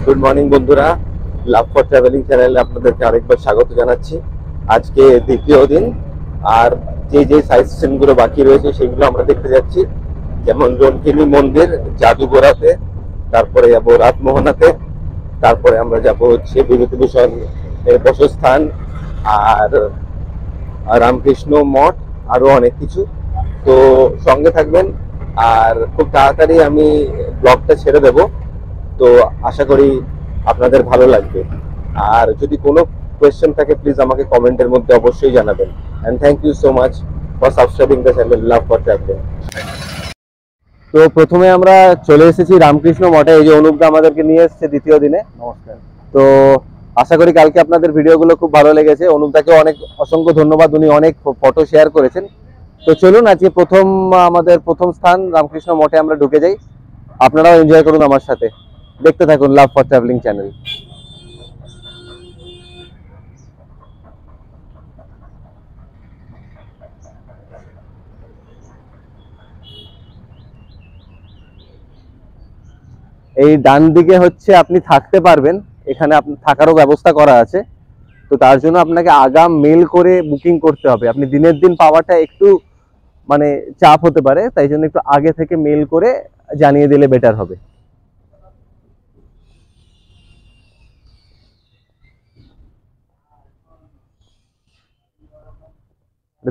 Good morning বন্ধুরা, লাভ for travelling চ্যানেলে আপনাদেরকে আরেকবার স্বাগত জানাচ্ছি। আজকে দ্বিতীয় দিন, আর যে সাইট সিনগুলো বাকি রয়েছে সেগুলো আমরা দেখতে যাচ্ছি। যেমন রনকিনী মন্দির, জাদুঘোড়াতে, তারপরে যাবো রাতমোহনাতে, তারপরে আমরা যাব হচ্ছে বিভূতিভূষণ এর বসস্থান, আর রামকৃষ্ণ মঠ, আরো অনেক কিছু। তো সঙ্গে থাকবেন, আর খুব তাড়াতাড়ি আমি ব্লগটা ছেড়ে দেব। তো আশা করি আপনাদের ভালো লাগবে। আর যদি কোনো কোয়েশ্চেন থাকে প্লিজ আমাকে কমেন্টের মধ্যে অবশ্যই জানাবেন। And thank you so much for subscribing the channel love for travelling. তো প্রথমে আমরা চলে এসেছি রামকৃষ্ণ মঠে। এই যে অনুপদা আমাদেরকে নিয়ে এসেছে দ্বিতীয় দিনে। নমস্কার। তো আশা করি কালকে আপনাদের ভিডিওগুলো খুব ভালো লেগেছে। অনুপদাকে অনেক অসংখ্য ধন্যবাদ, উনি অনেক ফটো শেয়ার করেছেন। তো চলুন আজকে আমাদের প্রথম স্থান রামকৃষ্ণ মঠে আমরা ঢুকে যাই। আপনারাও এনজয় করুন আমার সাথে, দেখতে থাকুন লাভ ফর ট্রাভেলিং চ্যানেল। এই ডান দিকে হচ্ছে আপনি থাকতে পারবেন, এখানে আপনি থাকারও ব্যবস্থা করা আছে। তো তার জন্য আপনাকে আগাম মেল করে বুকিং করতে হবে। আপনি দিনের দিন পাওয়াটা একটু মানে চাপ হতে পারে, তাই জন্য একটু আগে থেকে মেল করে জানিয়ে দিলে বেটার হবে।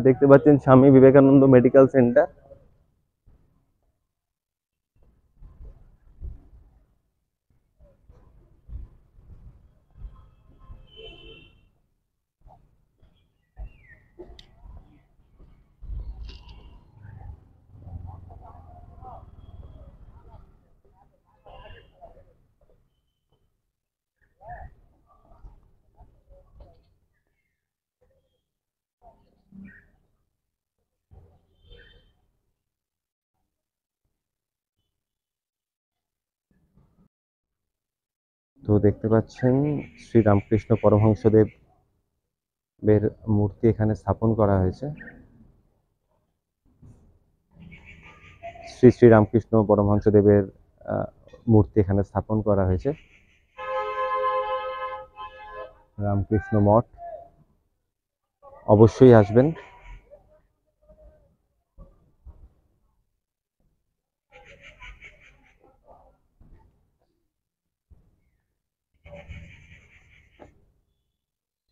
দেখতে পাচ্ছেন স্বামী বিবেকানন্দ মেডিকেল সেন্টার। তো দেখতে পাচ্ছেন শ্রী রামকৃষ্ণ পরমহংসদেব এর মূর্তি এখানে স্থাপন করা হয়েছে। শ্রী শ্রী রামকৃষ্ণ পরমহংসদেবের মূর্তি এখানে স্থাপন করা হয়েছে। রামকৃষ্ণ মঠ, অবশ্যই আসবেন।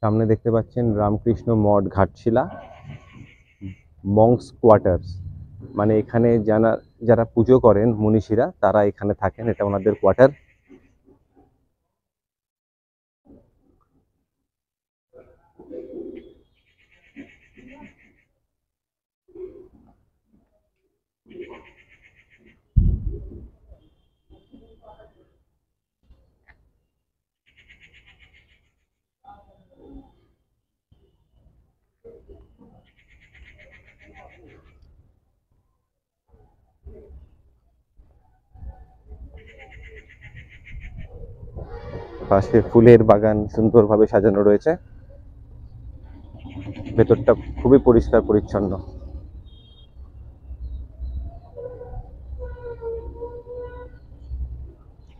সামনে দেখতে পাচ্ছেন রামকৃষ্ণ মঠ ঘাটশিলা মংস কোয়ার্টার্স, মানে এখানে যারা পুজো করেন মনীষীরা তারা এখানে থাকেন, এটা ওনাদের কোয়ার্টার। পাশে ফুলের বাগান সুন্দরভাবে সাজানো রয়েছে, ভেতরটা খুবই পরিষ্কার পরিচ্ছন্ন।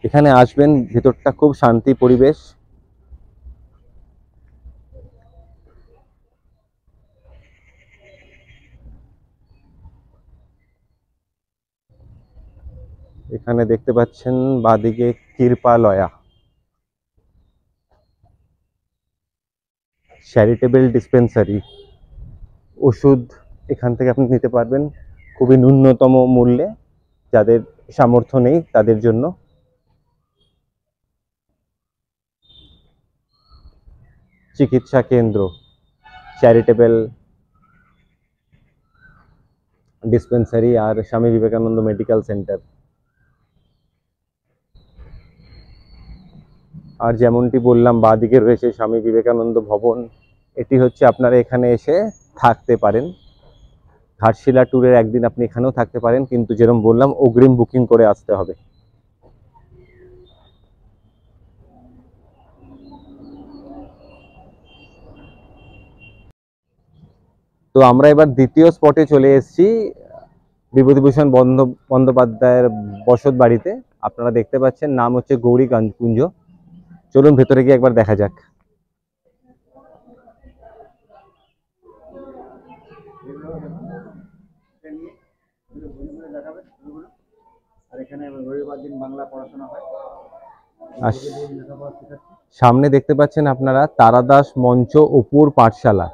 এখানে আসবেন, ভেতরটা খুব শান্তি পরিবেশ। এখানে দেখতে পাচ্ছেন বাদিকে কৃপালয়া চ্যারিটেবল ডিসপেন্সারি, ওষুধ এখান থেকে আপনি নিতে পারবেন খুবই ন্যূনতম মূল্যে, যাদের সামর্থ্য নেই তাদের জন্য। চিকিৎসা কেন্দ্র, চ্যারিটেবল ডিসপেন্সারি আর স্বামী বিবেকানন্দ মেডিকেল সেন্টার। আর যেমনটি বললাম বাঁদিকে রয়েছে স্বামী বিবেকানন্দ ভবন, এটি হচ্ছে আপনারা এখানে এসে থাকতে পারেন। ঘাটশিলা ট্যুরের একদিন আপনি এখানেও থাকতে পারেন, কিন্তু যেরকম বললাম অগ্রিম বুকিং করে আসতে হবে। তো আমরা এবার দ্বিতীয় স্পটে চলে এসেছি, বিভূতিভূষণ বন্দ্যোপাধ্যায়ের বসত বাড়িতে। আপনারা দেখতে পাচ্ছেন নাম হচ্ছে গৌরী কুঞ্জ। চলুন ভেতরে গিয়ে একবার দেখা যাক। আর সামনে দেখতে পাচ্ছেন আপনারা তারাদাস মঞ্চ অপুর পাঠশালা।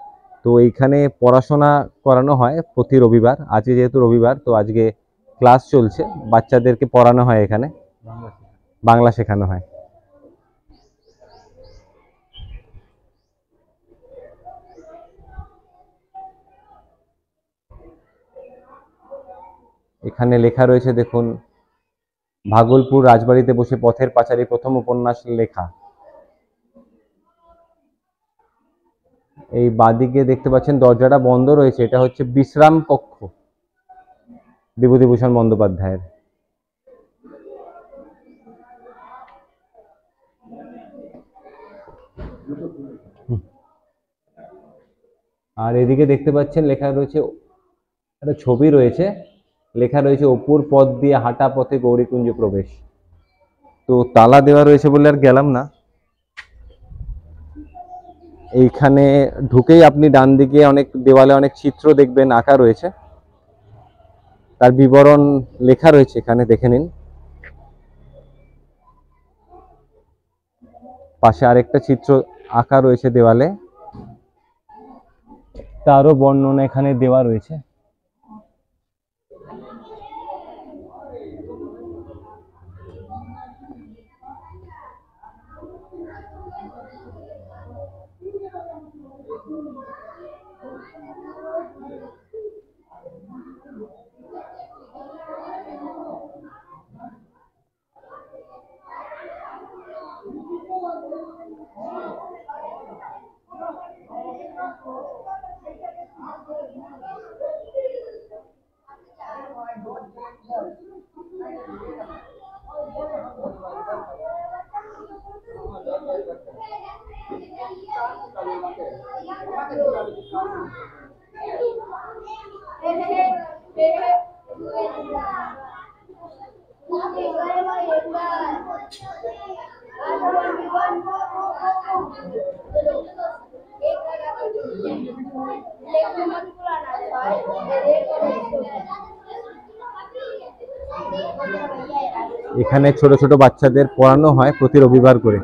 তো এইখানে পড়াশোনা করানো হয় প্রতি রবিবার। আজকে যেহেতু রবিবার, তো আজকে ক্লাস চলছে, বাচ্চাদেরকে পড়ানো হয়, এখানে বাংলা শেখানো হয়। এখানে লেখা রয়েছে দেখুন, ভাগলপুর রাজবাড়িতে বসে পথের পাঁচালী প্রথম উপন্যাস লেখা। এই বাদিকে দেখতে পাচ্ছেন দরজাটা বন্ধ রয়েছে, এটা হচ্ছে বিশ্রাম কক্ষ বিভূতিভূষণ বন্দ্যোপাধ্যায়ের। আর এদিকে দেখতে পাচ্ছেন লেখা রয়েছে, একটা ছবি রয়েছে, লেখা রয়েছে অপুর পথ দিয়ে হাঁটা পথে গৌরীকুঞ্জ প্রবেশ। তো তালা দেওয়া রয়েছে বলে আর গেলাম না। এইখানে ঢুকেই আপনি ডান দিকে অনেক দেওয়ালে অনেক চিত্র দেখবেন আঁকা রয়েছে, তার বিবরণ লেখা রয়েছে এখানে, দেখে নিন। পাশে আরেকটা চিত্র আঁকা রয়েছে দেওয়ালে, তারও বর্ণনা এখানে দেওয়া রয়েছে। এখানে ছোট ছোট বাচ্চাদের পড়ানো হয় প্রতি রবিবার করে।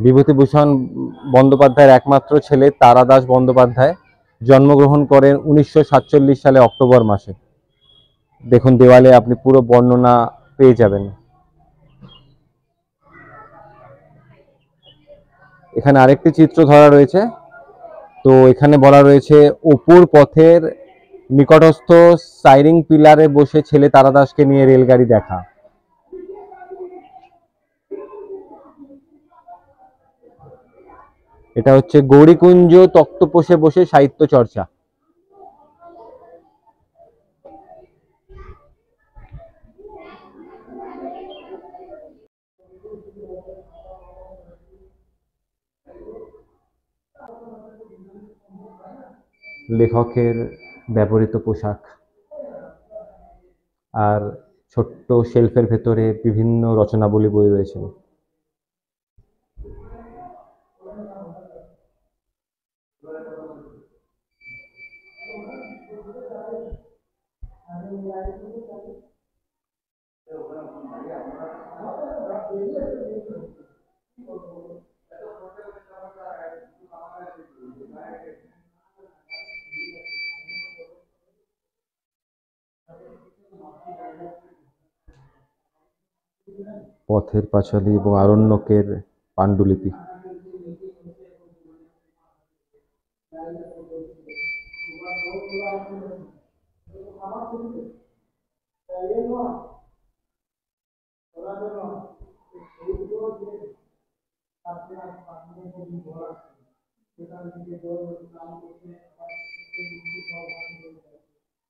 বিভূতিভূষণ বন্দ্যোপাধ্যায়ের একমাত্র ছেলে তারাদাস বন্দ্যোপাধ্যায় জন্মগ্রহণ করেন 1947 সালে অক্টোবর মাসে। দেখুন দেওয়ালে আপনি পুরো বর্ণনা পেয়ে যাবেন। এখানে আরেকটি চিত্র ধরা রয়েছে, তো এখানে বলা রয়েছে অপুর পথের নিকটস্থ সাইরিং পিলারে বসে ছেলে তারাদাসকে নিয়ে রেলগাড়ি দেখা। এটা হচ্ছে গৌরীকুঞ্জ তক্তপোষে বসে সাহিত্য চর্চা। লেখকের ব্যবহৃত পোশাক, আর ছোট্ট শেলফের ভেতরে বিভিন্ন রচনাবলী বই রয়েছে। পথের পাঁচালী এবং আরণ্যকের পাণ্ডুলিপি।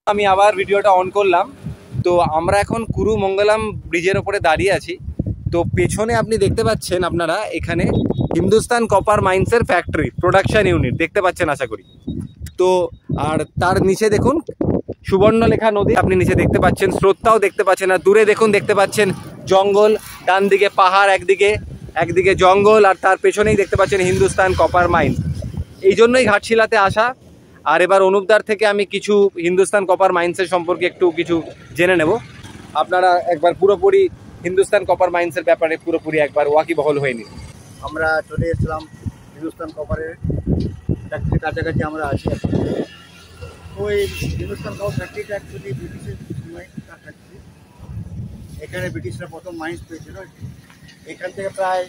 আমি আবার ভিডিওটা অন করলাম। তো আমরা এখন কুরুমঙ্গলম ব্রিজের ওপরে দাঁড়িয়ে আছি। তো পেছনে আপনি দেখতে পাচ্ছেন, আপনারা এখানে হিন্দুস্তান কপার মাইন্সের ফ্যাক্টরি প্রোডাকশন ইউনিট দেখতে পাচ্ছেন আশা করি। তো আর তার নিচে দেখুন সুবর্ণলেখা নদী আপনি নিচে দেখতে পাচ্ছেন, স্রোতটাও দেখতে পাচ্ছেন। আর দূরে দেখুন দেখতে পাচ্ছেন জঙ্গল, ডান দিকে পাহাড়, একদিকে জঙ্গল, আর তার পেছনেই দেখতে পাচ্ছেন হিন্দুস্তান কপার মাইন্স। এই জন্যই ঘাটশিলাতে আসা। আর এবার অনুপদার থেকে আমি কিছু হিন্দুস্তান কপার মাইন্সের সম্পর্কে একটু কিছু জেনে নেব। আপনারা একবার পুরোপুরি হিন্দুস্তান কপার মাইন্সের ব্যাপারে পুরোপুরি একবার ওয়াকিবহল হয়ে নিন। আমরা চলে এসেছিলাম হিন্দুস্তান কপারের ফ্যাক্টরির কাছাকাছি আমরা আছি। ওই হিন্দুস্তান কপার ফ্যাক্টরিটা অ্যাকচুয়ালি ব্রিটিশের সময়কার ফ্যাক্টরি। এখানে ব্রিটিশরা প্রথম মাইন্স পেয়েছিল। এখান থেকে প্রায়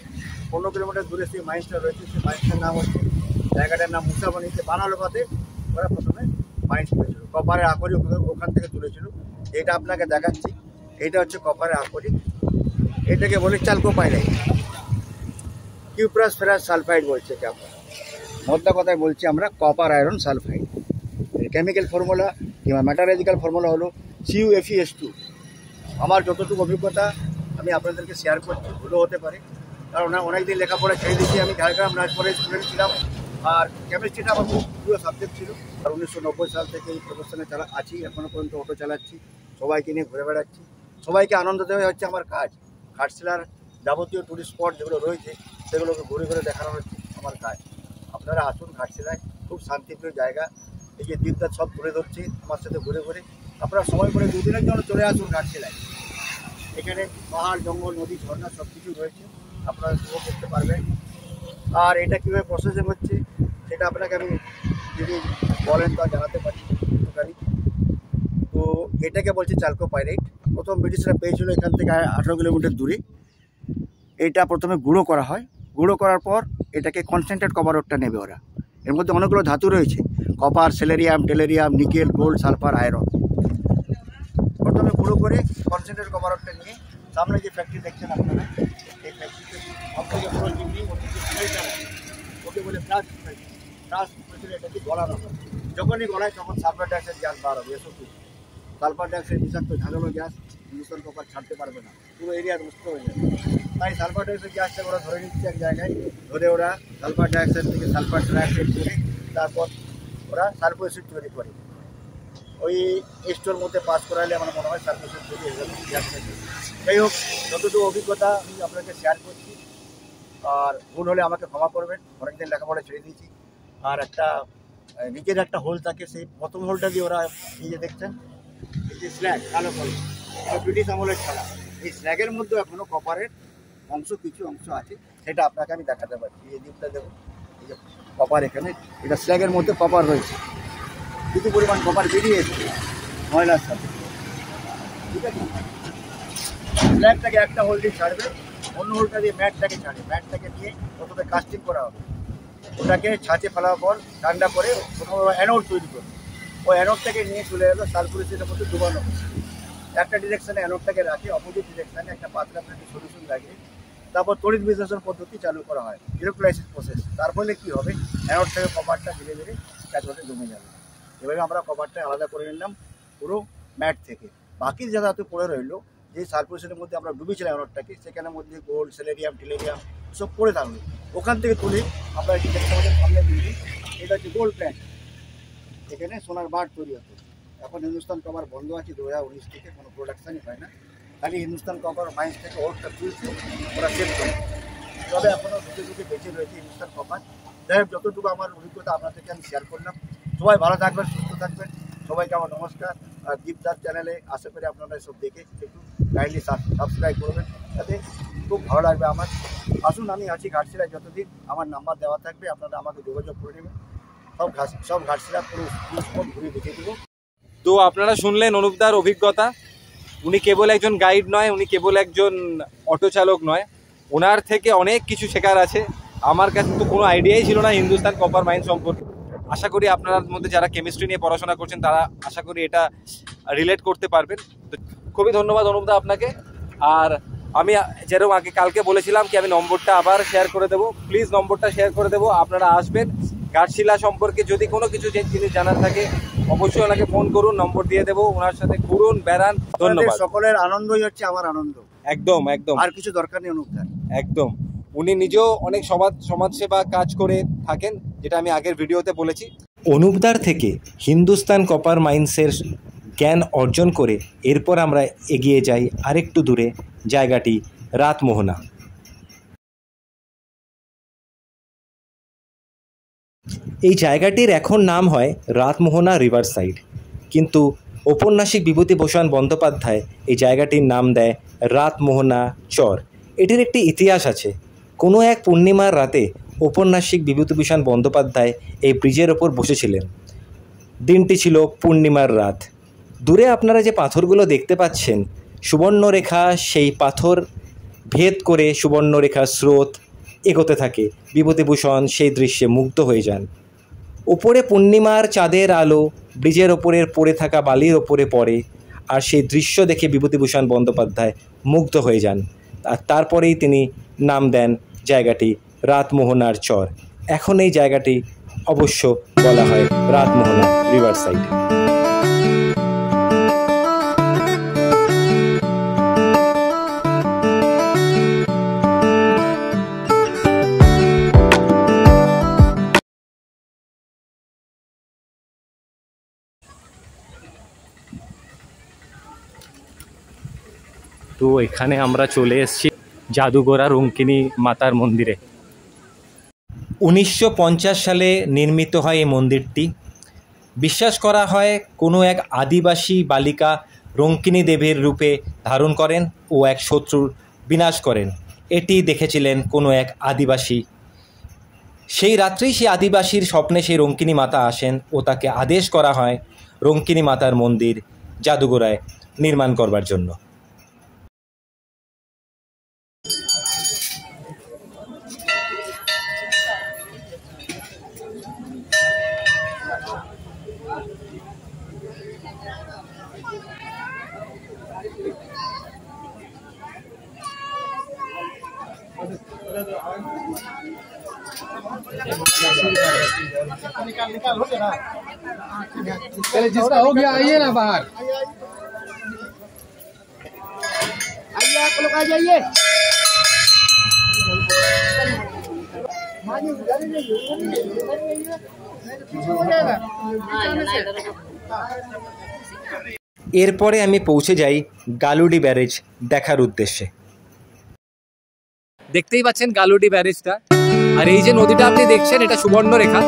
15 কিলোমিটার দূরে সেই মাইন্সটা রয়েছে। সেই মাইন্সটার নাম হচ্ছে, জায়গাটার নাম মুসাবনিতে বানালোপাতে ওরা প্রথমে মাইন্স পেয়েছিল। কপারের আকরি ওখান থেকে তুলেছিল। এটা আপনাকে দেখাচ্ছি, এটা হচ্ছে কপারের আকরি। এটাকে বলে চালকোপাইরাইট, কিউপ্রাস ফেরাস সালফাইড বলছে কি আপনারা। মধ্যে কথায় বলছি আমরা copper iron sulphide. Chemical formula কিংবা ম্যাটারোলজিক্যাল ফর্মুলা হলো CuFeS2। আমার যতটুকু অভিজ্ঞতা আমি আপনাদেরকে শেয়ার করছি, ভুলও হতে পারে, কারণ অনেকদিন লেখাপড়া ছেড়ে দিয়েছি। আমি ঝাড়গ্রাম রাজপরে স্টুডেন্ট ছিলাম, আর কেমিস্ট্রিটা আমার খুব প্রিয় সাবজেক্ট ছিল। আর 1990 সাল থেকে এই প্রফেশনে আছি, এখনও পর্যন্ত অটো চালাচ্ছি, সবাইকে নিয়ে ঘুরে বেড়াচ্ছি, সবাইকে আনন্দ দেওয়া হচ্ছে আমার কাজ। ঘাটশিলার যাবতীয় টুরিস্ট স্পট যেগুলো রয়েছে সেগুলোকে ঘুরে ঘুরে দেখানো হচ্ছে আমার কাজ। আপনারা আসুন ঘাটশিলায়, খুব শান্তিপ্রিয় জায়গা। এই যে দ্বীপটা সব ঘুরে ধরছি আমার সাথে ঘুরে ঘুরে। আপনারা সময় করে 2 দিনের জন্য চলে আসুন ঘাটশিলায়। এখানে পাহাড়, জঙ্গল, নদী, ঝর্ণা সব কিছু রয়েছে, আপনারা উপভোগ করতে পারবেন। আর এটা কীভাবে প্রসেসিং হচ্ছে সেটা আপনাকে আমি যদি বলেন তা জানাতে পারি একটুখানি। তো এটাকে বলছে চালকোপাইরাইট। প্রথম ব্রিটিশরা পেয়েছিল এখান থেকে 18 কিলোমিটার দূরে। এটা প্রথমে গুঁড়ো করা হয়, গুঁড়ো করার পর এটাকে কনসেন্ট্রেট কপারটা নেবে ওরা। এর মধ্যে অনেকগুলো ধাতু রয়েছে, copper, selenium, tellurium, nickel, gold, sulphur, iron. প্রথমে গুঁড়ো করে কনসেন্ট্রেট কপারটা নিয়ে সামনে যে ফ্যাক্টরি দেখছেন আপনারা, এই ফ্যাক্টরিতে সবথেকে বড় জিনিস ওকে বলে ব্লাস্ট ফ্যাক্টরি। এটাকে গলানো হয়, যখনই গলায় তখন সালফার ডাইঅক্সাইড গ্যাস বার হবে। এসব সালফার ডাইঅক্সাইড বিষাক্ত ঝাঁঝালো গ্যাস, হিন্দুস্তান কপার ছাড়তে পারবে না, পুরো এরিয়া নষ্ট হয়ে যাবে। তাই সালফার ডাইঅক্সাইড গ্যাসটাকে ওরা ধরে নিচ্ছে এক জায়গায়, ধরে ওরা সালফার ডাইঅক্সাইড থেকে সালফার ট্রাইঅক্সাইড করে তারপর ওরা সালফার অ্যাসিড তৈরি করে। ওই স্টোর মধ্যে পাস করালে আমার মনে হয় সালফার অ্যাসিড তৈরি হয়ে যাবে গ্যাসটা। যাই হোক, যতটুকু অভিজ্ঞতা আমি আপনাকে শেয়ার করছি, আর ভুল হলে আমাকে ক্ষমা করবেন, অনেকদিন লেখাপড়া ছেড়ে দিয়েছি। আর একটা নিচের একটা হোল থাকে, সেই প্রথম হোলটা দিয়ে ওরা এই যে দেখছেন, এই যে স্ল্যাগ কালো কালো, ব্রিটিশ আমলের ছাড়া। এই স্ল্যাগের মধ্যে এখনও কপারের কিছু অংশ আছে, সেটা আপনাকে আমি দেখাতে পারি। এই দ্বীপটা দেখুন, এই যে কপার, এখানে এটা স্ল্যাগের মধ্যে কপার রয়েছে, কিছু পরিমাণ কপার বেরিয়ে এসেছে ময়লার সাথে, ঠিক আছে। স্ল্যাগটাকে একটা হোল দিয়ে ছাড়বে, অন্য হোলটা দিয়ে ম্যাটটাকে ছাড়বে। ম্যাটটাকে নিয়ে প্রথমে কাস্টিং করা হবে, ওটাকে ছাঁচে ফেলার পর ঠান্ডা করে প্রথমে অ্যানোড তৈরি করবে। ওই অ্যানোডটাকে নিয়ে চলে এলো সালফুরিক মধ্যে ডুবানো হবে। একটা ডিরেকশানে অ্যানোডটাকে রাখে, অপোজিট ডিরেকশানে একটা পাতলা প্লেটে সলিউশন লাগিয়ে তারপর তড়িৎ বিশ্লেষণ পদ্ধতি চালু করা হয়, ইলেকট্রোলাইসিস প্রসেস। তার ফলে কী হবে, অ্যানোড থেকে কপারটা ধীরে ধীরে ক্যাথোডে জমে যাবে। এভাবে আমরা কপারটা আলাদা করে নিলাম পুরো ম্যাট থেকে। বাকি যা ধাতু পড়ে রইলো, যে সালফুরিকের মধ্যে আমরা ডুবেছিলাম অ্যানোডটাকে, সেখানের মধ্যে গোল্ড, সেলেরিয়াম, টেলেরিয়াম সব পড়ে থাকলো। ওখান থেকে তুলে আমরা এটি দেখতে আমাদের সামনে দিই, এটা হচ্ছে গোল্ড প্ল্যান্ট। এখানে সোনার বার তৈরি হতো। এখন হিন্দুস্তান কপার বন্ধ আছে 2019 থেকে, কোনো প্রোডাকশানই হয় না। খালি হিন্দুস্তান কপার মাইন্স থেকে ওরটা তুলছে, ওরা সেভ করে। তবে এখনও দুটো বেঁচে রয়েছে হিন্দুস্তান কপার। যাই হোক, যতটুকু আমার অভিজ্ঞতা আপনাদেরকে আমি শেয়ার করলাম। সবাই ভালো থাকবেন, সুস্থ থাকবেন। সবাইকে আমার নমস্কার। আর দীপদাস চ্যানেলে আশা করি আপনারা সব দেখে একটু কাইন্ডলি সাবস্ক্রাইব করবেন, তাতে খুব ভালো লাগবে আমার। আসুন, আমি আছি ঘাটশিলায় যতদিন, আমার নাম্বার দেওয়া থাকবে, আপনারা আমাকে যোগাযোগ করে নেবেন। সব ঘাটশিলা পুরো স্পট ঘুরে দেখিয়ে দেবো। তো আপনারা শুনলেন অনুপদার অভিজ্ঞতা। উনি কেবল একজন গাইড নয়, উনি কেবল একজন অটো চালক নয়, ওনার থেকে অনেক কিছু শেখার আছে। আমার কাছে তো কোনো আইডিয়াই ছিল না হিন্দুস্তান কপার মাইন্স সম্পর্কে। আশা করি আপনার মধ্যে যারা কেমিস্ট্রি নিয়ে পড়াশোনা করছেন তারা আশা করি এটা রিলেট করতে পারবেন। তো খুবই ধন্যবাদ অনুপদা আপনাকে। আর আমি যেরকম আগে কালকে বলেছিলাম কি আমি নম্বরটা আবার শেয়ার করে দেবো, প্লিজ নম্বরটা শেয়ার করে দেবো, আপনারা আসবেন। ঘাটশিলা সম্পর্কে যদি কোনো কিছু জিনিস জানার থাকে অবশ্যই ওনাকে ফোন করুন, নম্বর দিয়ে দেবো, ওনার সাথে ঘুরুন বেড়ান। ধন্যবাদ। সকলের আনন্দই হচ্ছে আমার আনন্দ। একদম একদম, আর কিছু দরকার নেই অনুপদার। একদম, উনি নিজেও অনেক সমাজসেবা কাজ করে থাকেন, যেটা আমি আগের ভিডিওতে বলেছি। অনুপদার থেকে হিন্দুস্তান কপার মাইন্সের জ্ঞান অর্জন করে এরপর আমরা এগিয়ে যাই আরেকটু দূরে, জায়গাটি রাতমোহনা। এই জায়গাটির এখন নাম হয় রাতমোহনা রিভার সাইড, কিন্তু ঔপন্যাসিক বিভূতিভূষণ বন্দ্যোপাধ্যায় এই জায়গাটির নাম দেয় রাতমোহনা চর। এটির একটি ইতিহাস আছে। কোনো এক পূর্ণিমার রাতে ঔপন্যাসিক বিভূতিভূষণ বন্দ্যোপাধ্যায় এই ব্রিজের ওপর বসেছিলেন। দিনটি ছিল পূর্ণিমার রাত। দূরে আপনারা যে পাথরগুলো দেখতে পাচ্ছেন, সুবর্ণরেখা সেই পাথর ভেদ করে সুবর্ণরেখার স্রোত এগোতে থাকে। বিভূতিভূষণ সেই দৃশ্যে মুগ্ধ হয়ে যান। ওপরে পূর্ণিমার চাঁদের আলো ব্রিজের ওপরের পড়ে থাকা বালির ওপরে পড়ে, আর সেই দৃশ্য দেখে বিভূতিভূষণ বন্দ্যোপাধ্যায় মুগ্ধ হয়ে যান। আর তারপরেই তিনি নাম দেন জায়গাটি রাতমোহনার চর। এখন এই জায়গাটি অবশ্য বলা হয় রাতমোহনা রিভার সাইড। তো এখানে আমরা চলে এসেছি জাদুগোড়া রঙ্কিনী মাতার মন্দিরে। 1950 সালে নির্মিত হয় এই মন্দিরটি। বিশ্বাস করা হয় কোনো এক আদিবাসী বালিকা রঙ্কিনী দেবীর রূপে ধারণ করেন ও এক শত্রুর বিনাশ করেন। এটি দেখেছিলেন কোনো এক আদিবাসী। সেই রাত্রেই সেই আদিবাসীর স্বপ্নে সেই রঙ্কিনী মাতা আসেন ও তাকে আদেশ করা হয় রঙ্কিনী মাতার মন্দির জাদুগোড়ায় নির্মাণ করবার জন্য। चलिए जिसका हो गया आइए ना बाहर, आइए आप लोग आ जाइए। এরপরে আমি পৌঁছে যাই গালুডি ব্যারেজ দেখার উদ্দেশ্যে। দেখতেই পাচ্ছেন গালুডি ব্যারেজটা, আর এই যে নদীটা আপনি দেখছেন এটা সুবর্ণরেখা।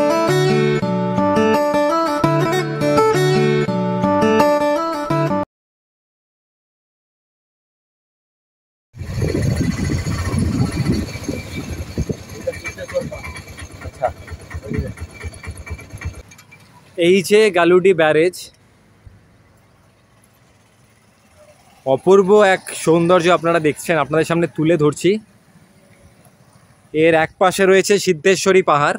এই যে গালুডি ব্যারেজ, অপূর্ব এক সৌন্দর্য আপনারা দেখছেন, আপনাদের সামনে তুলে ধরছি। এর এক পাশে রয়েছে সিদ্ধেশ্বরী পাহাড়,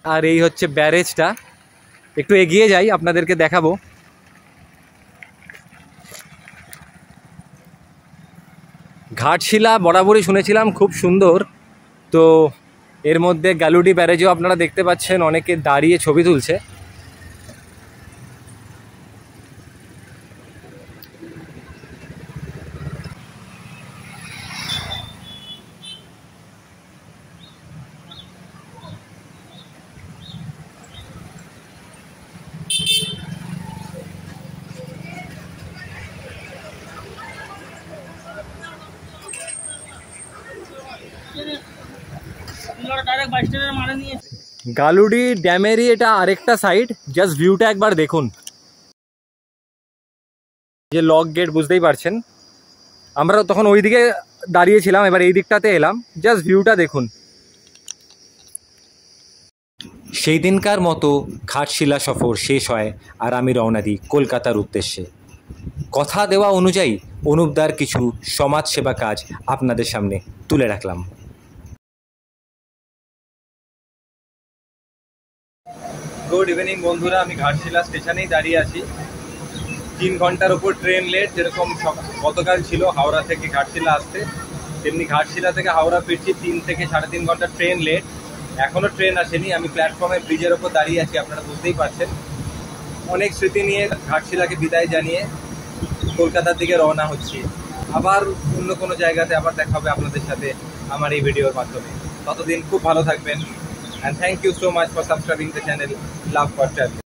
আর এই হচ্ছে ব্যারেজটা। একটু এগিয়ে যাই, আপনাদেরকে দেখাবো। ঘাটশিলা বরাবরই শুনেছিলাম খুব সুন্দর, তো এর মধ্যে গালুডি ব্যারেজও আপনারা দেখতে পাচ্ছেন অনেকে দাঁড়িয়ে ছবি তুলছে। গালুডি ড্যামেরই এটা আরেকটা সাইড, জাস্ট ভিউটা একবার দেখুন। যে লক গেট বুঝতেই পারছেন, আমরা তখন ওইদিকে দাঁড়িয়েছিলাম, এবার এই দিকটাতে এলাম, জাস্ট ভিউটা দেখুন। সেই দিনকার মতো ঘাটশিলা সফর শেষ হয়, আর আমি রওনা দিই কলকাতার উদ্দেশ্যে। কথা দেওয়া অনুযায়ী অনুপদার কিছু সমাজসেবা কাজ আপনাদের সামনে তুলে রাখলাম। গুড ইভিনিং বন্ধুরা, আমি ঘাটশিলা স্টেশনেই দাঁড়িয়ে আছি। 3 ঘন্টার উপর ট্রেন লেট, যেরকম গতকাল ছিল হাওড়া থেকে ঘাটশিলা আসতে, তেমনি ঘাটশিলা থেকে হাওড়া ফিরছি 3 থেকে 3.5 ঘন্টা ট্রেন লেট। এখনও ট্রেন আসেনি। আমি প্ল্যাটফর্মে ব্রিজের ওপর দাঁড়িয়ে আছি, আপনারা বুঝতেই পারছেন। অনেক স্মৃতি নিয়ে ঘাটশিলাকে বিদায় জানিয়ে কলকাতার দিকে রওনা হচ্ছি। আবার অন্য কোনো জায়গাতে আবার দেখা হবে আপনাদের সাথে আমার এই ভিডিওর মাধ্যমে। ততদিন খুব ভালো থাকবেন, and thank you so much for subscribing the channel Love for Travel.